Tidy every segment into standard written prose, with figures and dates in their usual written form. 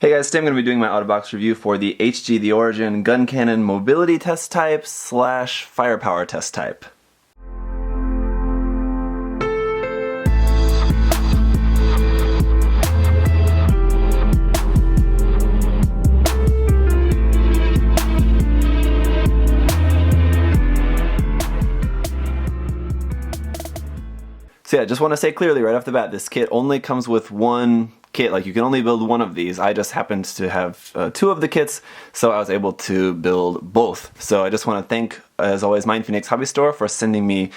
Hey guys, today I'm going to be doing my out-of-box review for the HG The Origin Guncannon Mobility Test Type / Firepower Test Type. So yeah, just want to say clearly right off the bat, this kit only comes with one kit. Like, you can only build one of these. I just happened to have two of the kits, so I was able to build both. So I just want to thank, as always, MindFenix Hobby Store for sending me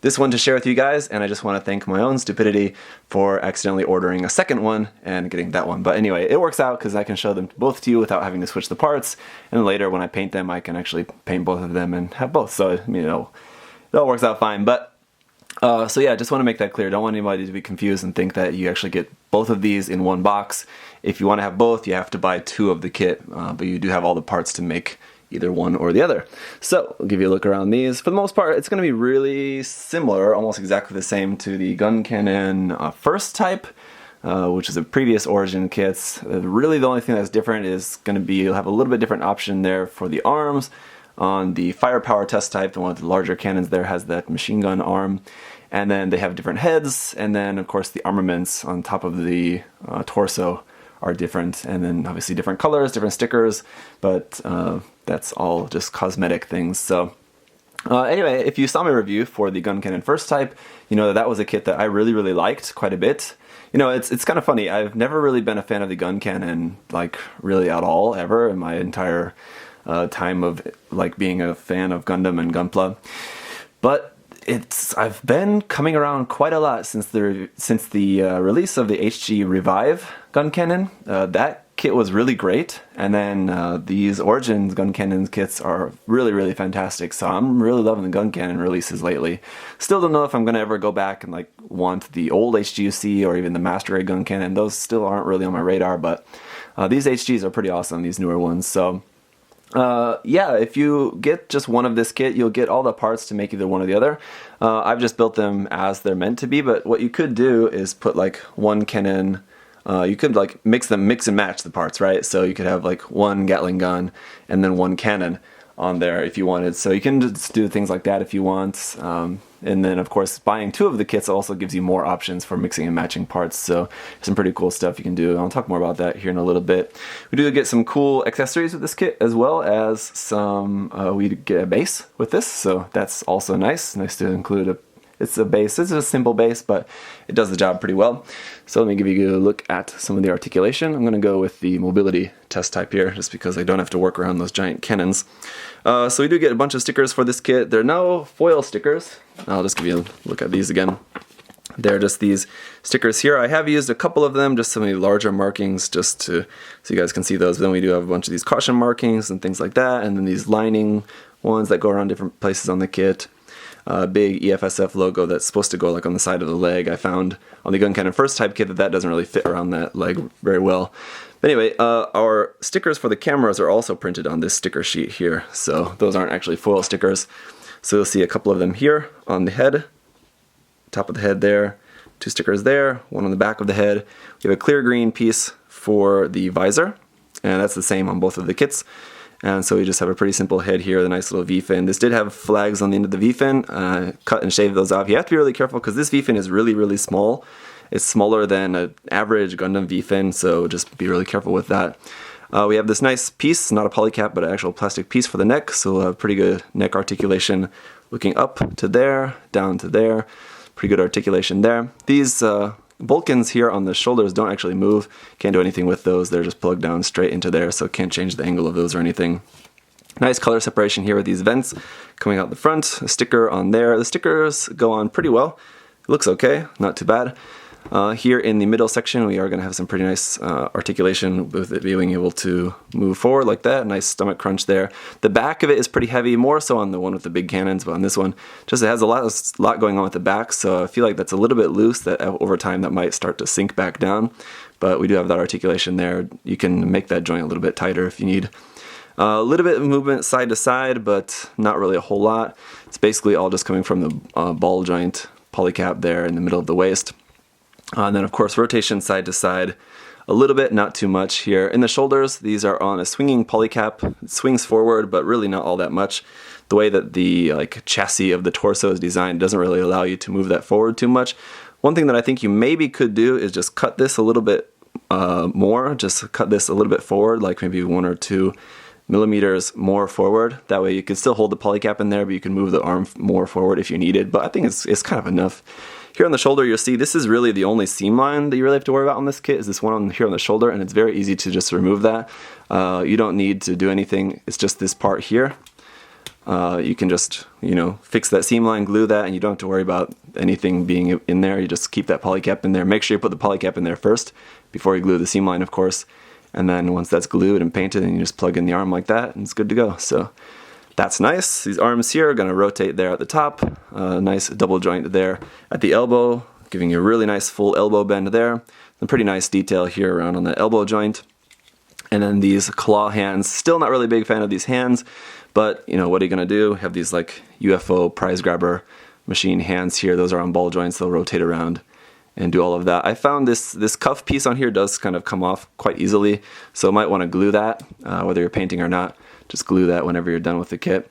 this one to share with you guys, and I just want to thank my own stupidity for accidentally ordering a second one and getting that one. But anyway, it works out because I can show them both to you without having to switch the parts, and later when I paint them, I can actually paint both of them and have both. So, you know, it all works out fine. But so yeah, just want to make that clear. Don't want anybody to be confused and think that you actually get both of these in one box. If you want to have both, you have to buy two of the kit, but you do have all the parts to make either one or the other. So I'll give you a look around these. For the most part, it's going to be really similar, almost exactly the same to the Guncannon First Type, which is a previous Origin kits. Really the only thing that's different is going to be you'll have a little bit different option there for the arms. On the Firepower Test Type, the one with the larger cannons there has that machine gun arm, and then they have different heads, and then of course the armaments on top of the torso are different, and then obviously different colors, different stickers, but that's all just cosmetic things. So anyway, if you saw my review for the Guncannon First Type, you know that was a kit that I really liked quite a bit. You know, it's kind of funny, I've never really been a fan of the Guncannon, like, really at all, ever, in my entire time of like being a fan of Gundam and Gunpla, but I've been coming around quite a lot since the release of the HG Revive Guncannon. That kit was really great, and then these Origins Guncannon kits are really fantastic. So I'm really loving the Guncannon releases lately. Still don't know if I'm gonna ever go back and like want the old HGUC or even the Master Grade Guncannon. Those still aren't really on my radar, but these HGs are pretty awesome, these newer ones. So yeah, if you get just one of this kit, you'll get all the parts to make either one or the other. I've just built them as they're meant to be, but what you could do is put like one cannon, you could like mix and match the parts, right? So you could have like one Gatling gun and then one cannon on there if you wanted. So you can just do things like that if you want. And then of course buying two of the kits also gives you more options for mixing and matching parts. So some pretty cool stuff you can do. I'll talk more about that here in a little bit. We do get some cool accessories with this kit, as well as some, we get a base with this. So that's also nice. Nice to include it's a base. It's a simple base, but it does the job pretty well. So let me give you a look at some of the articulation. I'm going to go with the mobility test type here, just because I don't have to work around those giant cannons. So we do get a bunch of stickers for this kit. They're no foil stickers. I'll just give you a look at these again. They're just these stickers here. I have used a couple of them, just some of the larger markings, just so you guys can see those. But then we do have a bunch of these caution markings and things like that, and then these lining ones that go around different places on the kit. Big EFSF logo that's supposed to go like on the side of the leg. I found on the Guncannon First Type kit that doesn't really fit around that leg very well. But anyway, our stickers for the cameras are also printed on this sticker sheet here, so those aren't actually foil stickers. So you'll see a couple of them here on the head, top of the head there, two stickers there, one on the back of the head. We have a clear green piece for the visor, and that's the same on both of the kits. And so we just have a pretty simple head here, the nice little V-fin. This did have flags on the end of the V-fin. Cut and shave those off. You have to be really careful because this V-fin is really small. It's smaller than an average Gundam V-fin, so just be really careful with that. We have this nice piece, not a polycap, but an actual plastic piece for the neck, so we'll have pretty good neck articulation looking up to there, down to there. Pretty good articulation there. These Vulcans here on the shoulders don't actually move. Can't do anything with those. They're just plugged down straight into there, so can't change the angle of those or anything. Nice color separation here with these vents coming out the front. A sticker on there. The stickers go on pretty well. It looks okay, not too bad. Here in the middle section, we are going to have some pretty nice articulation with it being able to move forward like that. Nice stomach crunch there. The back of it is pretty heavy, more so on the one with the big cannons, but on this one, just it has a lot going on with the back, so I feel like that's a little bit loose, that over time that might start to sink back down. But we do have that articulation there. You can make that joint a little bit tighter if you need. A little bit of movement side to side, but not really a whole lot. It's basically all just coming from the ball joint polycap there in the middle of the waist. And then of course rotation side to side. a little bit, not too much here. In the shoulders, these are on a swinging polycap. It swings forward, but really not all that much. The way that the chassis of the torso is designed doesn't really allow you to move that forward too much. One thing that I think you maybe could do is just cut this a little bit more, just cut this a little bit forward, like maybe 1 or 2 millimeters more forward. That way you could still hold the polycap in there, but you can move the arm more forward if you needed. But I think it's kind of enough. Here on the shoulder, you'll see this is really the only seam line that you really have to worry about on this kit, is this one here on the shoulder, and it's very easy to just remove that. You don't need to do anything. It's just this part here. You can just, fix that seam line, glue that, and you don't have to worry about anything being in there. You just keep that polycap in there. Make sure you put the polycap in there first before you glue the seam line, of course. And then once that's glued and painted, then you just plug in the arm like that, and it's good to go. So that's nice. These arms here are going to rotate there at the top. Nice double joint there at the elbow, giving you a really nice full elbow bend there. A pretty nice detail here around on the elbow joint. And then these claw hands. Still not really a big fan of these hands, but what are you going to do? Have these like UFO prize grabber machine hands here. Those are on ball joints. They'll rotate around and do all of that. I found this cuff piece on here does kind of come off quite easily, so might want to glue that, whether you're painting or not. Just glue that whenever you're done with the kit.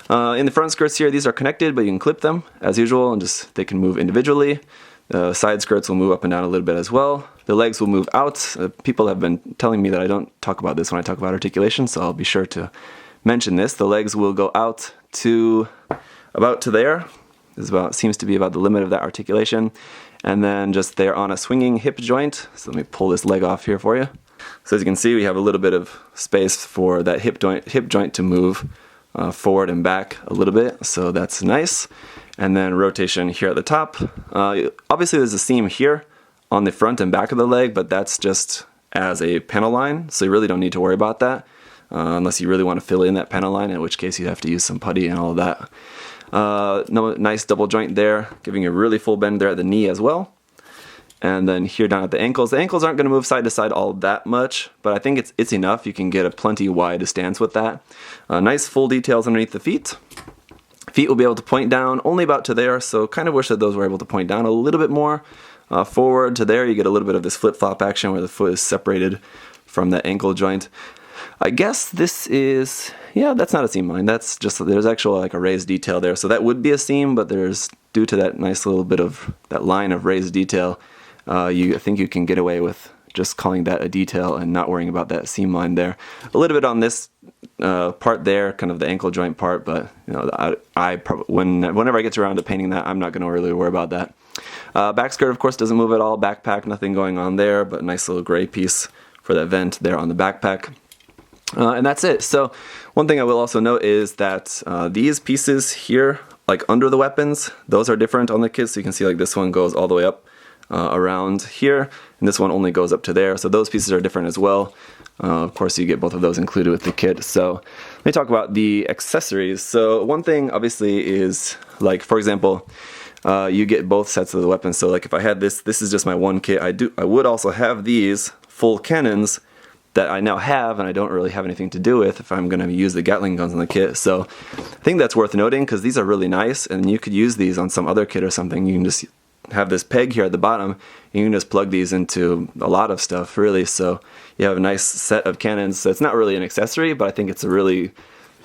In the front skirts here, these are connected, but you can clip them as usual, and they can move individually. The side skirts will move up and down a little bit as well. The legs will move out. People have been telling me that I don't talk about this when I talk about articulation, so I'll be sure to mention this. The legs will go out to about to there. Seems to be about the limit of that articulation. And then just they're on a swinging hip joint. So let me pull this leg off here for you. So as you can see, we have a little bit of space for that hip joint to move forward and back a little bit. So that's nice. And then rotation here at the top. Obviously there's a seam here on the front and back of the leg, but that's just as a panel line. So you really don't need to worry about that unless you really want to fill in that panel line, in which case you have to use some putty and all of that. Nice double joint there, giving you a really full bend there at the knee as well. And then here down at the ankles aren't going to move side to side all that much, but I think it's enough. You can get a plenty wide stance with that. Nice full details underneath the feet. Feet will be able to point down only about to there, so kind of wish that those were able to point down a little bit more. Forward to there, you get a little bit of this flip-flop action where the foot is separated from that ankle joint. I guess this is, that's not a seam line. That's just, there's actually like a raised detail there. So that would be a seam, but there's, due to that nice little bit of that line of raised detail, I think you can get away with just calling that a detail and not worrying about that seam line there. A little bit on this part there, kind of the ankle joint part, but whenever I get around to painting that, I'm not going to really worry about that. Back skirt, of course, doesn't move at all. Backpack, nothing going on there, but nice little gray piece for that vent there on the backpack. And that's it. So one thing I will also note is that these pieces here, like under the weapons, those are different on the kit. So you can see like this one goes all the way up around here, and this one only goes up to there. So those pieces are different as well. Of course, you get both of those included with the kit. So let me talk about the accessories. So one thing obviously is, like, for example, you get both sets of the weapons. So like if I had this is just my one kit. I would also have these full cannons that I now have, and I don't really have anything to do with if I'm going to use the Gatling guns on the kit. So I think that's worth noting, because these are really nice, and you could use these on some other kit or something. You can just have this peg here at the bottom, and you can just plug these into a lot of stuff, really. So you have a nice set of cannons. So it's not really an accessory, but I think it's a really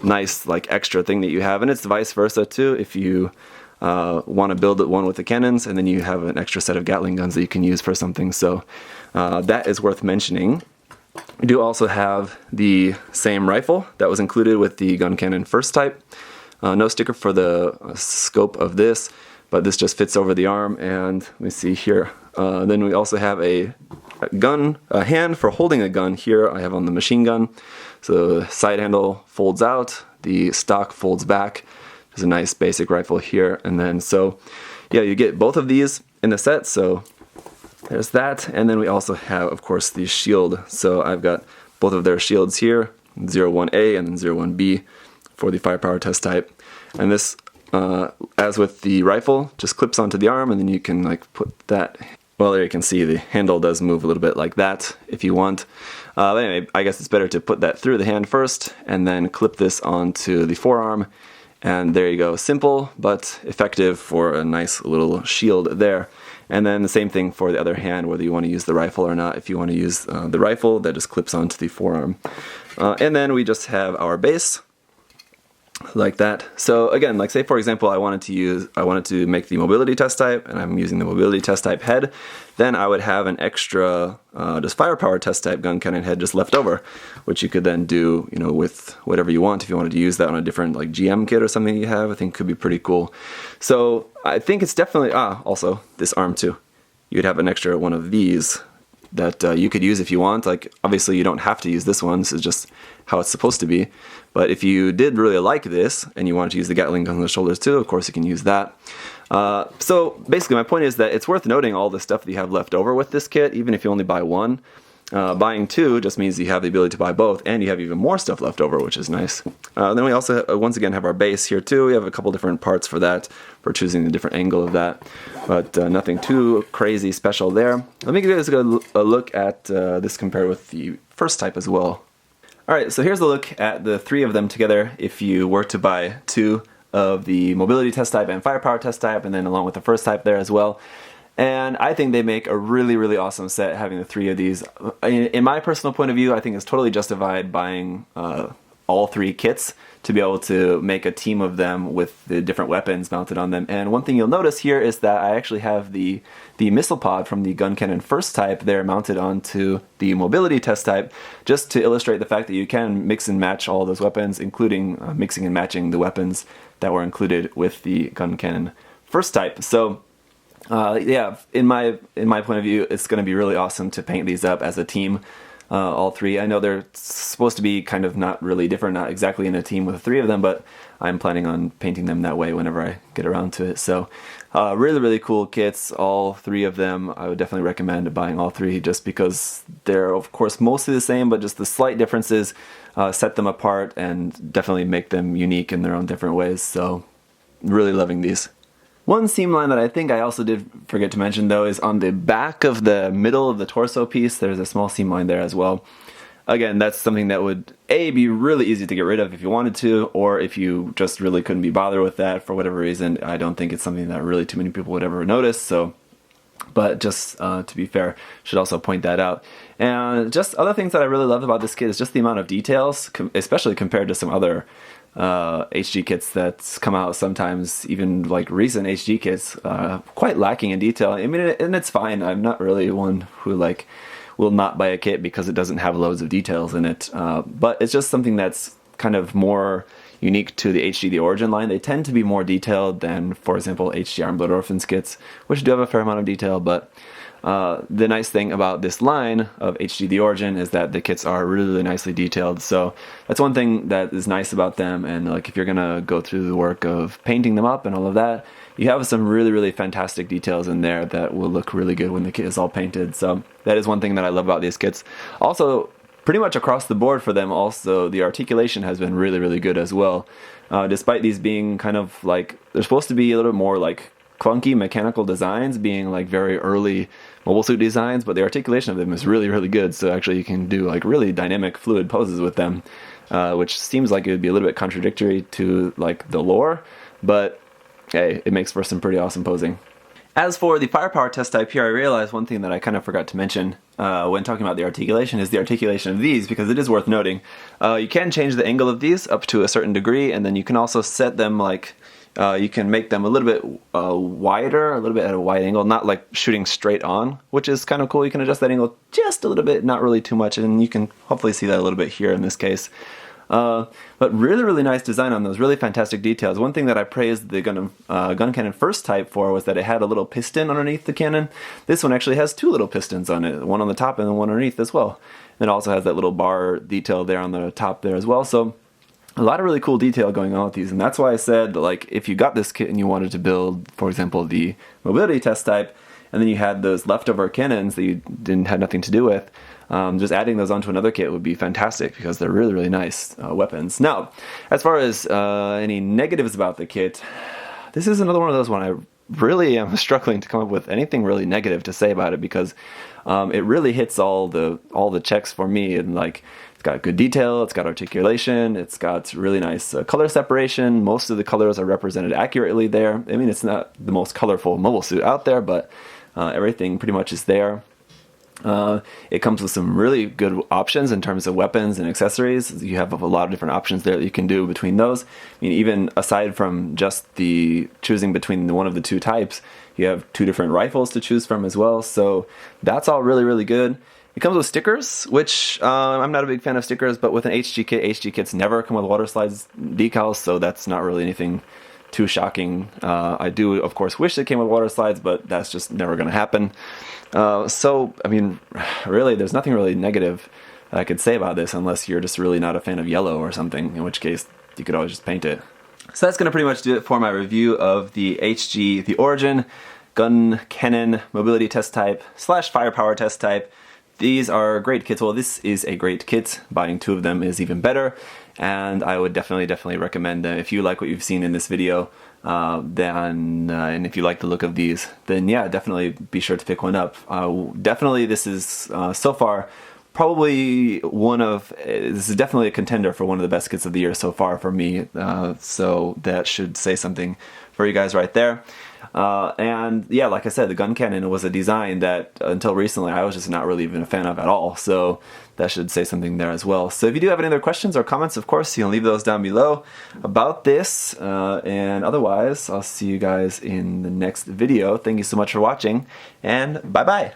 nice like extra thing that you have, and it's vice versa too. If you want to build one with the cannons, and then you have an extra set of Gatling guns that you can use for something. So that is worth mentioning. We do also have the same rifle that was included with the Guncannon first type. No sticker for the scope of this, but this just fits over the arm, and let me see here. Then we also have a hand for holding a gun here. I have on the machine gun. So the side handle folds out, the stock folds back. There's a nice basic rifle here, and then so yeah, you get both of these in the set. So there's that, and then we also have, of course, the shield. So I've got both of their shields here, 01A and then 01B for the firepower test type. And this, as with the rifle, just clips onto the arm, and then you can like put that, well, there you can see the handle does move a little bit like that if you want. But anyway, I guess it's better to put that through the hand first and then clip this onto the forearm. And there you go, simple but effective for a nice little shield there. And then the same thing for the other hand, whether you want to use the rifle or not. If you want to use the rifle, that just clips onto the forearm. And then we just have our base, like that. So again, like say for example, I wanted to make the mobility test type, and I'm using the mobility test type head. Then I would have an extra just firepower test type gun cannon head just left over, which you could then do, you know, with whatever you want. If you wanted to use that on a different like GM kit or something you have, I think could be pretty cool. So I think it's definitely also this arm too. You'd have an extra one of these that you could use if you want. Like obviously you don't have to use this one. This is just how it's supposed to be. But if you did really like this and you wanted to use the Gatling gun on the shoulders too, of course you can use that. So basically my point is that it's worth noting all the stuff that you have left over with this kit, even if you only buy one. Buying two just means you have the ability to buy both, and you have even more stuff left over, which is nice. Then we also, once again, have our base here too. We have a couple different parts for that, for choosing the different angle of that, but nothing too crazy special there. Let me give you guys a look at this compared with the first type as well. Alright, so here's a look at the three of them together if you were to buy two of the mobility test type and firepower test type, and then along with the first type there as well. And I think they make a really, really awesome set having the three of these. In my personal point of view, I think it's totally justified buying all three kits to be able to make a team of them with the different weapons mounted on them. And one thing you'll notice here is that I actually have the missile pod from the Guncannon first type there mounted onto the mobility test type, just to illustrate the fact that you can mix and match all those weapons, including mixing and matching the weapons that were included with the Guncannon first type. So yeah, in my point of view, it's going to be really awesome to paint these up as a team, all three. I know they're supposed to be kind of not really different, not exactly in a team with the three of them, but I'm planning on painting them that way whenever I get around to it. So really, really cool kits, all three of them. I would definitely recommend buying all three just because they're, of course, mostly the same, but just the slight differences set them apart and definitely make them unique in their own different ways. So really loving these. One seam line that I think I also did forget to mention though is on the back of the middle of the torso piece. There's a small seam line there as well. Again, that's something that would be really easy to get rid of if you wanted to, or if you just really couldn't be bothered with that for whatever reason. I don't think it's something that really too many people would ever notice. So, but just to be fair, should also point that out. And just other things that I really love about this kit is just the amount of details, especially compared to some other HG kits that's come out sometimes, even like recent HG kits, quite lacking in detail. I mean, and it's fine. I'm not really one who like will not buy a kit because it doesn't have loads of details in it, but it's just something that's kind of more unique to the HG The Origin line. They tend to be more detailed than, for example, HG Armed Blood Orphans kits, which do have a fair amount of detail, but the nice thing about this line of HG The Origin is that the kits are really, really nicely detailed. So that's one thing that is nice about them. And like if you're gonna go through the work of painting them up and all of that, you have some really, really fantastic details in there that will look really good when the kit is all painted. So that is one thing that I love about these kits. Also, pretty much across the board for them, also the articulation has been really, really good as well. Despite these being kind of like, they're supposed to be a little bit more like clunky mechanical designs, being like very early mobile suit designs, but the articulation of them is really, really good. So actually you can do like really dynamic fluid poses with them, which seems like it would be a little bit contradictory to like the lore, but hey, it makes for some pretty awesome posing. As for the firepower test type here, I realized one thing that I kind of forgot to mention when talking about the articulation is the articulation of these, because it is worth noting. You can change the angle of these up to a certain degree, and then you can also set them like, you can make them a little bit wider, a little bit at a wide angle, not like shooting straight on, which is kind of cool. You can adjust that angle just a little bit, not really too much, and you can hopefully see that a little bit here in this case. But really, really nice design on those, really fantastic details. One thing that I praised the Guncannon first type for was that it had a little piston underneath the cannon. This one actually has two little pistons on it, one on the top and then one underneath as well. And it also has that little bar detail there on the top there as well. So a lot of really cool detail going on with these, and that's why I said, like, if you got this kit and you wanted to build, for example, the mobility test type, and then you had those leftover cannons that you had nothing to do with, just adding those onto another kit would be fantastic because they're really, really nice weapons. Now, as far as any negatives about the kit, this is another one of those when I really am struggling to come up with anything really negative to say about it, because it really hits all the checks for me. And like, it's got good detail, it's got articulation, it's got really nice color separation. Most of the colors are represented accurately there. I mean, it's not the most colorful mobile suit out there, but Everything pretty much is there. It comes with some really good options in terms of weapons and accessories. You have a lot of different options there that you can do between those. I mean, even aside from just the choosing between one of the two types, you have 2 different rifles to choose from as well. So that's all really, really good. It comes with stickers, which I'm not a big fan of stickers, but with an HG kits never come with water slides decals, so that's not really anything too shocking. I do, of course, wish it came with water slides, but that's just never going to happen. So, I mean, really, there's nothing really negative I could say about this unless you're just really not a fan of yellow or something, in which case you could always just paint it. So that's going to pretty much do it for my review of the HG, the Origin, Guncannon Mobility Test Type / Firepower Test Type. These are great kits. Well, this is a great kit. Buying 2 of them is even better, and I would definitely recommend them. If you like what you've seen in this video, and if you like the look of these, then yeah, definitely be sure to pick one up. Definitely, this is so far probably this is definitely a contender for one of the best kits of the year so far for me. So that should say something for you guys right there. And yeah, like I said, the Guncannon was a design that until recently I was just not really even a fan of at all, so that should say something there as well. So if you do have any other questions or comments, of course, you can leave those down below about this, and otherwise I'll see you guys in the next video. Thank you so much for watching, and bye bye.